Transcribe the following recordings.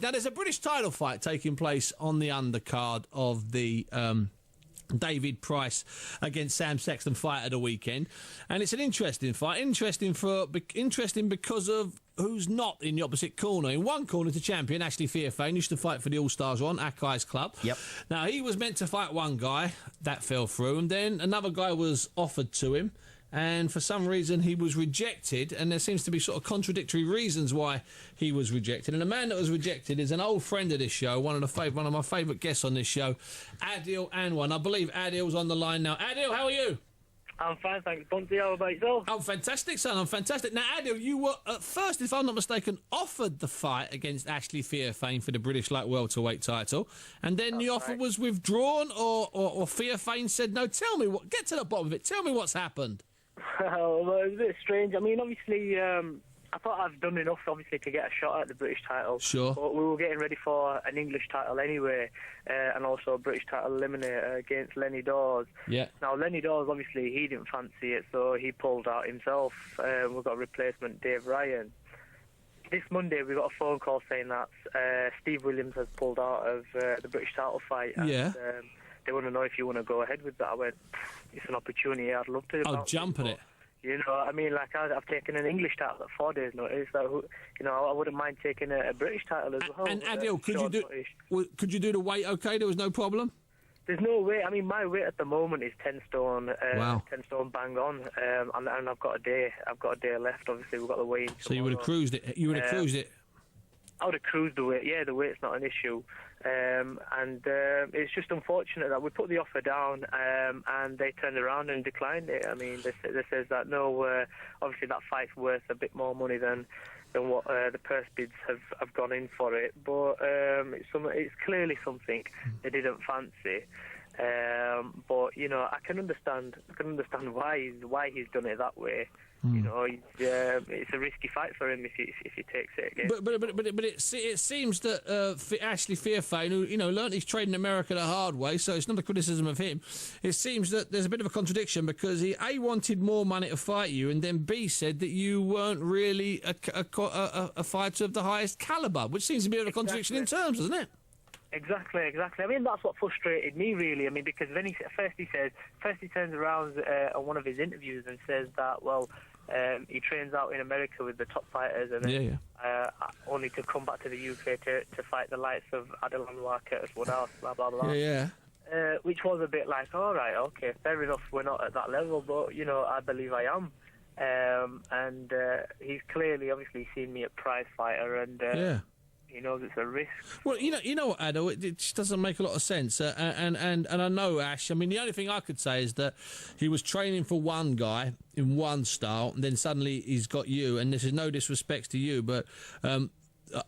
Now, there's a British title fight taking place on the undercard of the David Price against Sam Sexton fight of the weekend, and it's an interesting fight. Interesting because of who's not in the opposite corner. In one corner, the champion Ashley Theophane used to fight for the All Stars on Akai's club. Yep. Now, he was meant to fight one guy that fell through, and then another guy was offered to him. And for some reason, he was rejected, and there seems to be sort of contradictory reasons why he was rejected. And the man that was rejected is an old friend of this show, one of my favourite guests on this show, Adil Anwar. And I believe Adil's on the line now. Adil, how are you? I'm fine, thanks, Bunty. How about yourself? I'm fantastic, son. I'm fantastic. Now, Adil, you were, at first, if I'm not mistaken, offered the fight against Ashley Theophane for the British Light-Welterweight title, and then the offer was withdrawn, or Theophane said no. Tell me, get to the bottom of it. Tell me what's happened. Well, it was a bit strange. I mean, obviously, I thought I've done enough, obviously, to get a shot at the British title. Sure. But we were getting ready for an English title anyway, and also a British title eliminator against Lenny Dawes. Yeah. Now, Lenny Dawes, obviously, he didn't fancy it, so he pulled out himself. We've got a replacement, Dave Ryan. This Monday, we got a phone call saying that Steve Williams has pulled out of the British title fight. And, yeah. They want to know if you want to go ahead with that. I went, it's an opportunity. I'd love to. I'll jump at it. You know, I mean, like, I've taken an English title at 4 days' notice. So, you know, I wouldn't mind taking a British title as well. And Adil, could you do the weight okay? There was no problem? There's no weight. I mean, my weight at the moment is 10 stone. Wow. 10 stone bang on. And I've got a day left. Obviously, we've got the weigh-in. So you would have cruised it. You would have cruised it. I would have cruised the weight. Yeah, the weight's not an issue. It's just unfortunate that we put the offer down and they turned around and declined it. I mean, they says that no, obviously that fight's worth a bit more money than what the purse bids have gone in for it. But it's clearly something they didn't fancy. But you know, I can understand why he's done it that way. You know, it's a risky fight for him if he takes it again. But it seems that Ashley Theophane, who learnt his trade in America the hard way, so it's not a criticism of him. It seems that there's a bit of a contradiction because he A, wanted more money to fight you, and then B, said that you weren't really a fighter of the highest calibre, which seems to be a contradiction in terms, doesn't it? Exactly. I mean, that's what frustrated me, really. I mean, because then he turns around on one of his interviews and says that, well, he trains out in America with the top fighters, and then only to come back to the UK to fight the likes of Adil Anwar, Curtis Woodhouse, blah blah blah. Which was a bit like, all right, okay, fair enough, we're not at that level, but you know, I believe I am. And he's clearly, obviously, seen me at prize fighter, and he knows it's a risk. Well, you know what, Adil, it just doesn't make a lot of sense. And I know Ash. I mean, the only thing I could say is that he was training for one guy in one style, and then suddenly he's got you. And this is no disrespect to you, but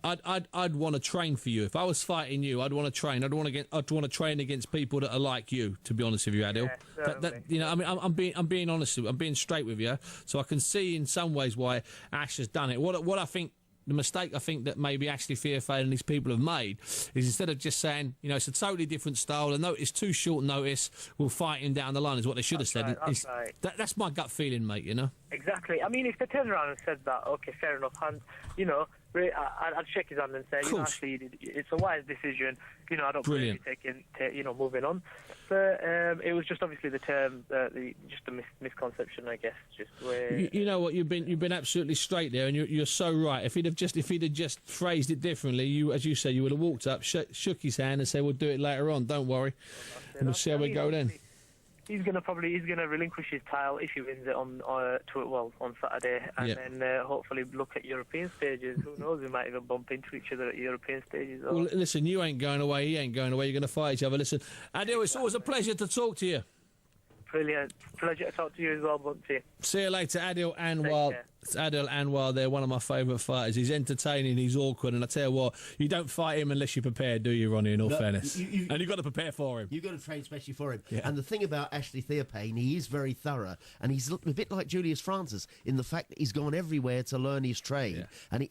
I'd want to train for you if I was fighting you. I'd want to train. I'd want to train against people that are like you. To be honest with you, Adil, I mean, I'm being honest. I'm being straight with you. So I can see in some ways why Ash has done it. What I think. The mistake I think that maybe Ashley Theophane and these people have made is instead of just saying, you know, it's a totally different style, it's too short notice, we'll fight him down the line, is what they should have said. That's my gut feeling, mate, you know? Exactly. I mean, if they turned around and said that, okay, fair enough, and, you know, I'd shake his hand and say, you know, actually, it's a wise decision. You know, I don't believe you moving on. But it was just obviously the term, just a misconception, I guess. Just where you know what, you've been absolutely straight there, and you're so right. If he'd have just phrased it differently, you, as you say, you would have walked up, shook his hand, and said, "We'll do it later on. Don't worry." And we'll see how we go then. He's gonna relinquish his title if he wins it on Saturday, and then hopefully look at European stages. Who knows? We might even bump into each other at European stages. Well, listen, you ain't going away. He ain't going away. You're going to fight each other. Listen, Adil, it's always a pleasure to talk to you. Brilliant. Pleasure to talk to you as well, Bunty. See you later, Adil Anwar. It's Adil Anwar there, one of my favourite fighters. He's entertaining, he's awkward, and I tell you what, you don't fight him unless you're prepared, do you, Ronnie, in all fairness? And you've got to prepare for him. You've got to train especially for him. Yeah. And the thing about Ashley Theophane, he is very thorough, and he's a bit like Julius Francis in the fact that he's gone everywhere to learn his trade, and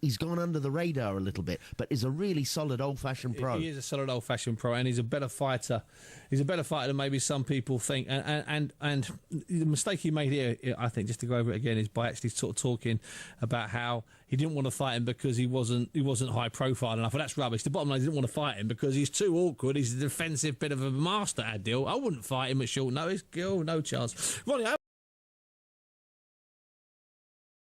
he's gone under the radar a little bit, but is a really solid old-fashioned pro. He is a solid old-fashioned pro, and he's a better fighter. He's a better fighter than maybe some people think, and And the mistake he made here, I think, just to go over it again, is by actually sort of talking about how he didn't want to fight him because he wasn't high profile enough. Well, that's rubbish. The bottom line, he didn't want to fight him because he's too awkward. He's a defensive bit of a master, Adil. I wouldn't fight him at short notice. Oh, no chance. Ronnie,